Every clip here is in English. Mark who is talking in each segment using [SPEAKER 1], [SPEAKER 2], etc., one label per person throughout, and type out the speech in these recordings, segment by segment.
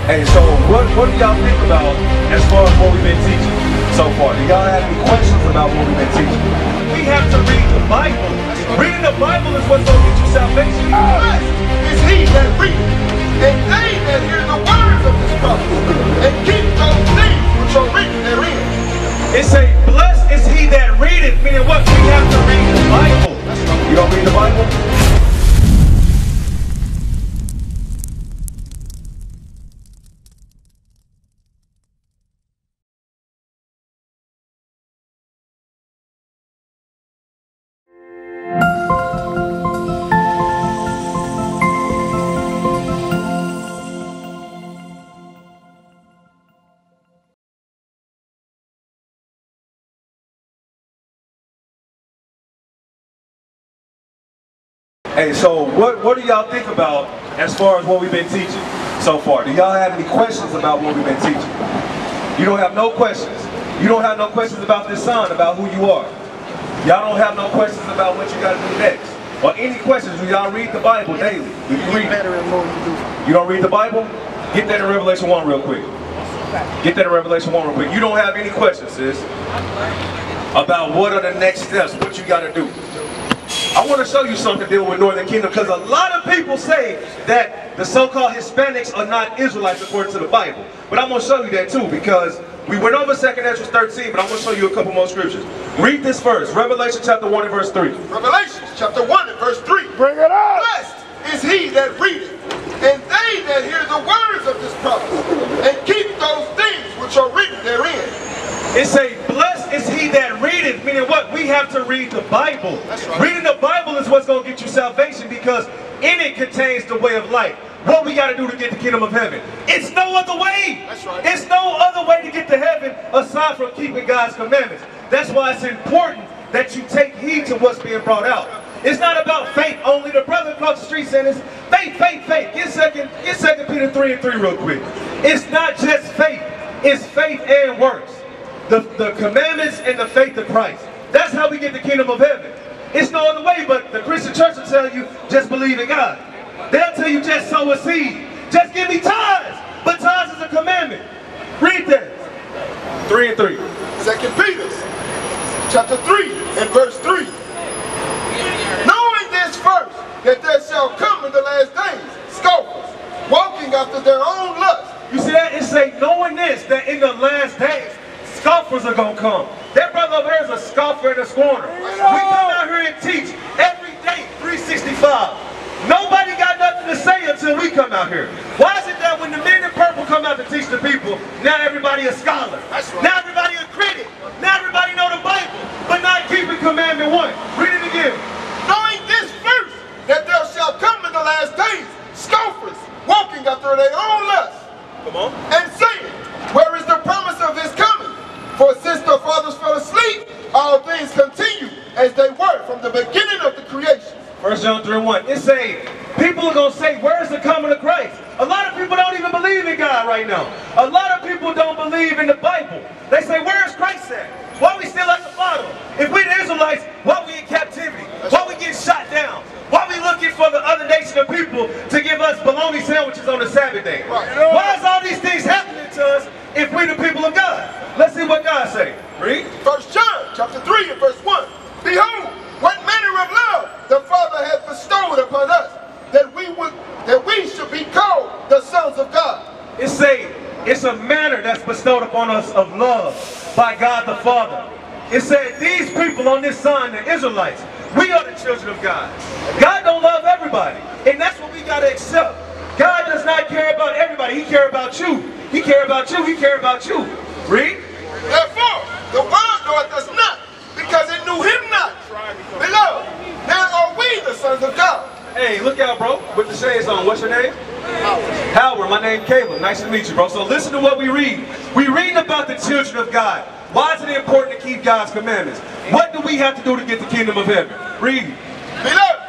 [SPEAKER 1] Hey, so what do y'all think about as far as what we've been teaching so far? Do y'all have any questions about what we've been teaching? We have to read the Bible. Reading the Bible is what's going to get you salvation.
[SPEAKER 2] Blessed is he that readeth, and they that hear the words of this prophecy, and keep those things which are written therein.
[SPEAKER 1] It say, blessed is he that readeth, meaning what? We have to read the Bible. You don't read the Bible? Hey, so what do y'all think about as far as what we've been teaching so far? Do y'all have any questions about what we've been teaching? You don't have no questions. You don't have no questions about this son, about who you are. Y'all don't have no questions about what you got to do next. Or any questions? Do y'all read the Bible daily? Do you read it? You don't read the Bible? Get that in Revelation 1 real quick. Get that in Revelation 1 real quick. You don't have any questions, sis, about what are the next steps, what you got to do. I want to show you something dealing with Northern Kingdom, because a lot of people say that the so-called Hispanics are not Israelites according to the Bible. But I'm going to show you that too, because we went over 2 Ezra 13, but I'm going to show you a couple more scriptures. Read this first, Revelation chapter 1 and verse 3.
[SPEAKER 2] Revelation chapter 1 and verse 3.
[SPEAKER 3] Bring it up!
[SPEAKER 2] Blessed is he that readeth, and they that hear the words of this prophecy, and keep those things which are written therein.
[SPEAKER 1] It say, blessed is he that readeth, meaning what? We have to read the Bible.
[SPEAKER 2] That's right.
[SPEAKER 1] Reading the Bible is what's going to get you salvation, because in it contains the way of life. What we got to do to get the kingdom of heaven? It's no other way.
[SPEAKER 2] That's right.
[SPEAKER 1] It's no other way to get to heaven aside from keeping God's commandments. That's why it's important that you take heed to what's being brought out. It's not about faith only. The brother across the street saying this, faith, faith, faith. Get 2 Peter 3 and 3 real quick. It's not just faith. It's faith and works. The commandments and the faith of Christ. That's how we get the kingdom of heaven. It's no other way, but the Christian church will tell you, just believe in God. They'll tell you, just sow a seed. Just give me tithes. But tithes is a commandment. Read that. 3 and 3.
[SPEAKER 2] 2 Peter chapter 3 and verse 3. Knowing this first, that there shall come in the last days scoffers, walking after their own lust.
[SPEAKER 1] You see that? It say, knowing this, that in the last days, scoffers are going to come. That brother over there is a scoffer and a scorner. We come out here and teach every day, 365. Nobody got nothing to say until we come out here. Why is it that when the men in purple come out to teach the people, now everybody a scholar?
[SPEAKER 2] That's right.
[SPEAKER 1] Now everybody a critic. Now everybody know the Bible, but not keeping commandment 1. Read it again.
[SPEAKER 2] Knowing this first, that there shall come in the last days scoffers, walking after their own lust.
[SPEAKER 1] Come on.
[SPEAKER 2] And saying, where is the promise of his coming? For since the fathers fell asleep, all things continue as they were from the beginning of the creation.
[SPEAKER 1] 1 John 3 and 1. It say, people are going to say, where is the coming of Christ? A lot of people don't even believe in God right now. A lot of people don't believe in the Bible. They say, where is Christ at? Why are we still at the bottom? If we the Israelites, why are we in captivity? Why are we getting shot down? Why are we looking for the other nation of people to give us bologna sandwiches on the Sabbath day? Why is all these things happening to us if we the people of God? Let's see what God say. Read.
[SPEAKER 2] 1 John chapter 3 and verse 1. Behold, what manner of love the Father hath bestowed upon us, that we should be called the sons of God.
[SPEAKER 1] It's a manner that's bestowed upon us of love by God the Father. It said these people on this son, the Israelites, we are the children of God. God don't love everybody, and that's what we got to accept. God does not care about everybody. He cares about you. He cares about you. He cares about you. Read.
[SPEAKER 2] Therefore, the world knoweth us not, because it knew him not. Beloved, now are we the sons of God.
[SPEAKER 1] Hey, look out, bro, with the shades on. What's your name? Howard. My name Caleb. Nice to meet you, bro. So listen to what we read. We read about the children of God. Why is it important to keep God's commandments? What do we have to do to get the kingdom of heaven? Read.
[SPEAKER 2] Beloved,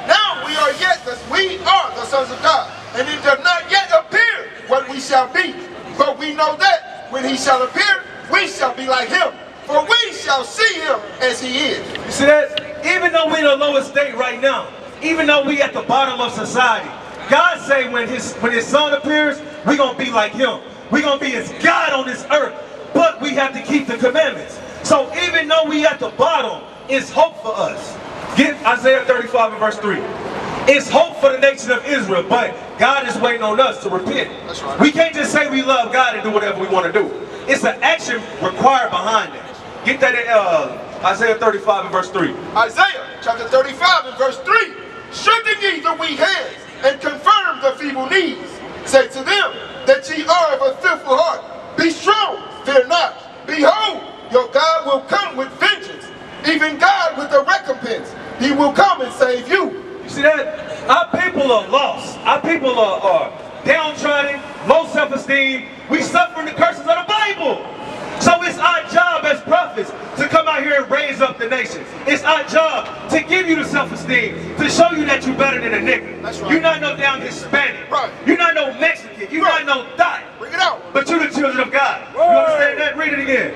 [SPEAKER 2] now we are the sons of God, and it does not yet appear what we shall be. But we know that when he shall appear, we shall be like him, for we shall see him as he is.
[SPEAKER 1] You see that? Even though we're in the lowest state right now, even though we at the bottom of society, God say when his son appears, we're going to be like him. We're going to be his God on this earth. But we have to keep the commandments. So even though we at the bottom, it's hope for us. Get Isaiah 35 and verse 3. It's hope for the nation of Israel, but God is waiting on us to repent.
[SPEAKER 2] That's right.
[SPEAKER 1] We can't just say we love God and do whatever we want to do. It's an action required behind it. Get that in Isaiah 35 and verse 3.
[SPEAKER 2] Isaiah chapter 35 and verse 3. Strengthen ye the weak hands and confirm the feeble knees. Say to them that ye are of a fearful heart. Be strong, fear not. Behold, your God will come with vengeance, even God with a recompense. He will come and save you.
[SPEAKER 1] You see that? Our people are lost. Our people are downtrodden, low self-esteem. We suffer the curses of the Bible. So it's our job as prophets to come out here and raise up the nation. It's our job to give you the self-esteem, to show you that you're better than a nigga.
[SPEAKER 2] That's right.
[SPEAKER 1] You're not no damn Hispanic.
[SPEAKER 2] Right.
[SPEAKER 1] You're not no Mexican. You're
[SPEAKER 2] Right.
[SPEAKER 1] not no thot.
[SPEAKER 2] Bring it out.
[SPEAKER 1] But you're the children of God. You understand that? Read it again.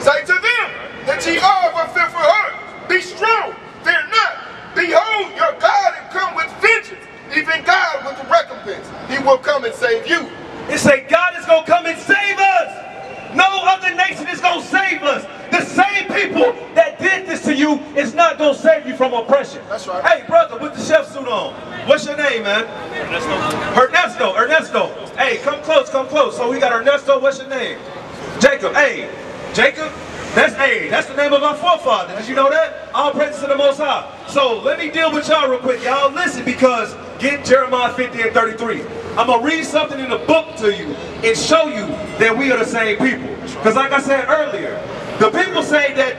[SPEAKER 2] Say to them that ye are of a fearful heart. Be strong, fear not. Behold, your God will come with vengeance, even God with the recompense. He will come and save you.
[SPEAKER 1] It say God is going to come and save us. No other nation is going to save us. The same people that did this to you is not going to save you from oppression.
[SPEAKER 2] That's right.
[SPEAKER 1] Hey, brother, with the chef suit on, what's your name, man? Ernesto. Ernesto. Hey, come close, come close. So we got Ernesto. What's your name? Jacob. Hey, Jacob. That's the name of our forefathers. Did you know that? All praises to the Most High. So let me deal with y'all real quick. Y'all listen, because get Jeremiah 50 and 33. I'm going to read something in the book to you and show you that we are the same people. Because like I said earlier, the people say that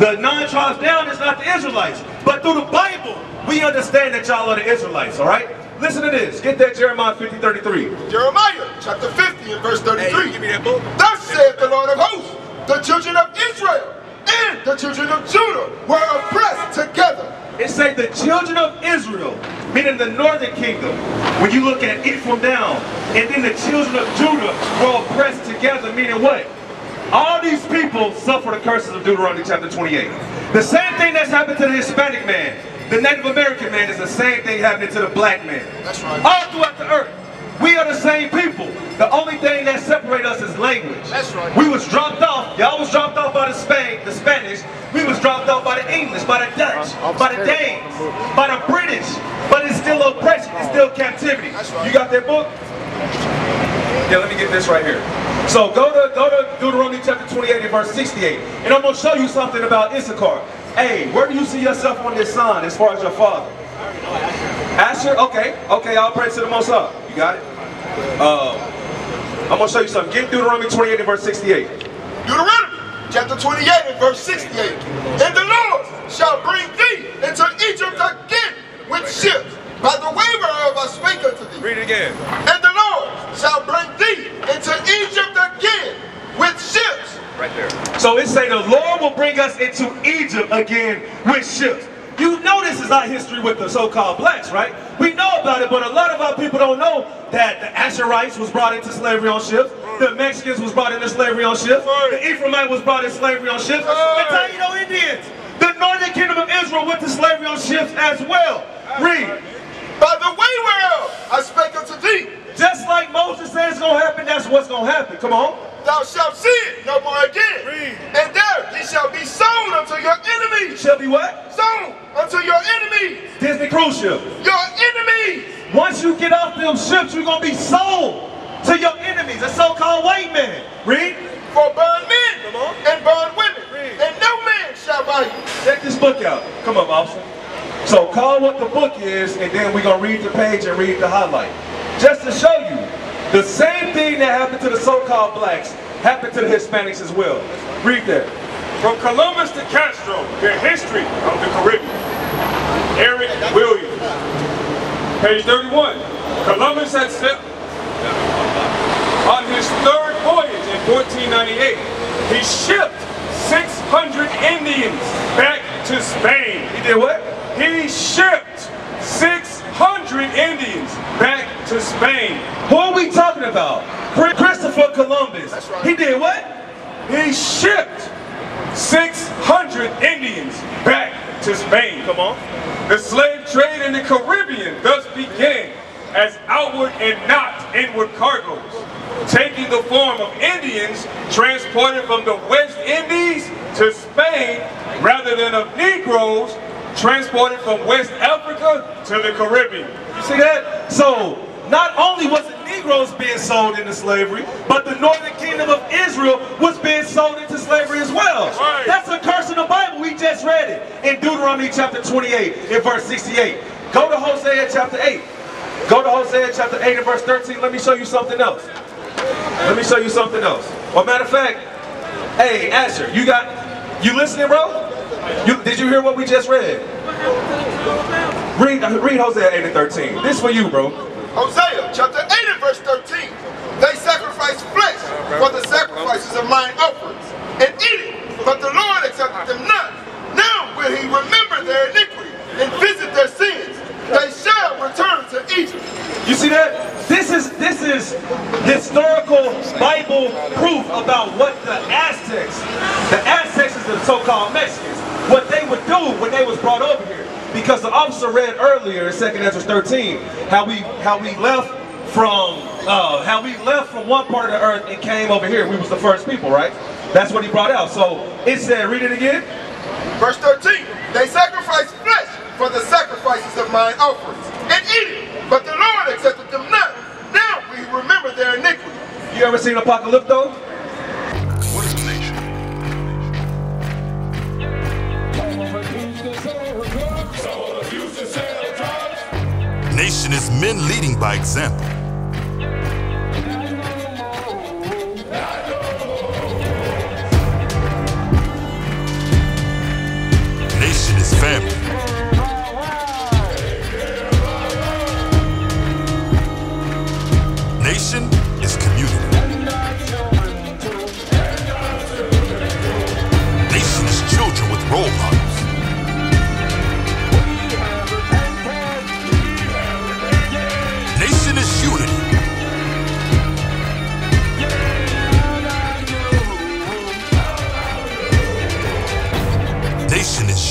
[SPEAKER 1] the 9 tribes down is not the Israelites. But through the Bible, we understand that y'all are the Israelites, all right? Listen to this. Get that Jeremiah 50, 33.
[SPEAKER 2] Jeremiah chapter 50 and verse 33.
[SPEAKER 1] Hey, give me that book.
[SPEAKER 2] Thus saith the Lord of hosts, the children of Israel and the children of Judah were oppressed together.
[SPEAKER 1] It say the children of Israel, meaning the northern kingdom, when you look at Ephraim down, and then the children of Judah were oppressed together, meaning what? All these people suffer the curses of Deuteronomy chapter 28. The same thing that's happened to the Hispanic man, the Native American man, is the same thing happening to the black man.
[SPEAKER 2] That's right.
[SPEAKER 1] All throughout the earth. We are the same people. The only thing that separates us is language.
[SPEAKER 2] That's right.
[SPEAKER 1] We was dropped off. Y'all was dropped off by the Spanish. We was dropped off by the English, by the Dutch, by the Danes, by the British. But it's still oppression. It's still captivity.
[SPEAKER 2] That's right.
[SPEAKER 1] You got that book? Yeah, let me get this right here. So go to Deuteronomy chapter 28 and verse 68. And I'm going to show you something about Issachar. Hey, where do you see yourself on this sign as far as your father? Asher? Okay. Okay, all praise to the Most High. You got it? I'm going to show you something. Get Deuteronomy 28 and verse 68.
[SPEAKER 2] Deuteronomy chapter 28 and verse 68. And the Lord shall bring thee into Egypt again with ships, by the way whereof I spake unto thee.
[SPEAKER 1] Read it again.
[SPEAKER 2] And the Lord shall bring thee into Egypt again with ships.
[SPEAKER 1] Right there. So it say the Lord will bring us into Egypt again with ships. You know this is our history with the so-called blacks, right? We know about it, but a lot of our people don't know that the Asherites was brought into slavery on ships, the Mexicans was brought into slavery on ships, the Ephraimite was brought into slavery on ships, the Taino Indians, the northern kingdom of Israel went to slavery on ships as well. Read.
[SPEAKER 2] By the way whereof I spake unto thee.
[SPEAKER 1] Just like Moses said it's going to happen, that's what's going to happen. Come on.
[SPEAKER 2] Thou shalt see it no more again.
[SPEAKER 1] Read.
[SPEAKER 2] And there he shall be sold unto your enemies.
[SPEAKER 1] Shall be what?
[SPEAKER 2] Sold unto your enemies.
[SPEAKER 1] Disney cruise ship.
[SPEAKER 2] Your enemies.
[SPEAKER 1] Once you get off them ships, you're going to be sold to your enemies, a so-called white man. Read.
[SPEAKER 2] For bondmen and bondwomen.
[SPEAKER 1] Read.
[SPEAKER 2] And no man shall buy you.
[SPEAKER 1] Check this book out. Come up, officer. So call what the book is, and then we're going to read the page and read the highlight. Just to show you, the same thing that happened to the so-called blacks happened to the Hispanics as well. Read that.
[SPEAKER 3] From Columbus to Castro, the history of the Caribbean. Eric Williams. Page 31. Columbus had set on his third voyage in 1498. He shipped 600 Indians back to Spain.
[SPEAKER 1] He did what?
[SPEAKER 3] He shipped 600 Indians back to Spain.
[SPEAKER 1] Who are we talking about? Christopher Columbus.
[SPEAKER 2] That's right.
[SPEAKER 1] He did what?
[SPEAKER 3] He shipped 600 Indians back to Spain.
[SPEAKER 1] Come on.
[SPEAKER 3] The slave trade in the Caribbean thus began. as outward and not inward cargoes, taking the form of Indians transported from the West Indies to Spain, rather than of Negroes transported from West Africa to the Caribbean.
[SPEAKER 1] You see that? So, not only was it Negroes being sold into slavery, but the northern kingdom of Israel was being sold into slavery as well.
[SPEAKER 3] Right.
[SPEAKER 1] That's a curse in the Bible. We just read it in Deuteronomy chapter 28 in verse 68. Go to Hosea chapter 8. Go to Hosea chapter 8 and verse 13. Let me show you something else. Let me show you something else. Well, matter of fact, hey, Asher, you listening, bro? Did you hear what we just read? Read Hosea 8 and 13. This for you, bro.
[SPEAKER 2] Hosea chapter 8 and verse 13. They sacrifice flesh for the sacrifices of mine offerings, and eat it, but the Lord accepted them not. Now will he remember their iniquity and visit their sins. They shall return to Egypt.
[SPEAKER 1] You see that? This is historical Bible proof about what the Aztecs is the so-called Mexicans, what they would do when they was brought over here. Because the officer read earlier in 2nd Ezra 13 how we left from one part of the earth and came over here. We was the first people, right? That's what he brought out. So it said, read it again.
[SPEAKER 2] Verse 13. They sacrifice flesh for the sacrifices of mine offerings, and eat it, but the Lord accepted them not. Now we remember their iniquity.
[SPEAKER 1] You ever seen Apocalypto?
[SPEAKER 4] What is a nation?
[SPEAKER 5] Nation is men leading by example. Nation is family. Nation is community. Nation is children with role models. Nation is unity. Nation is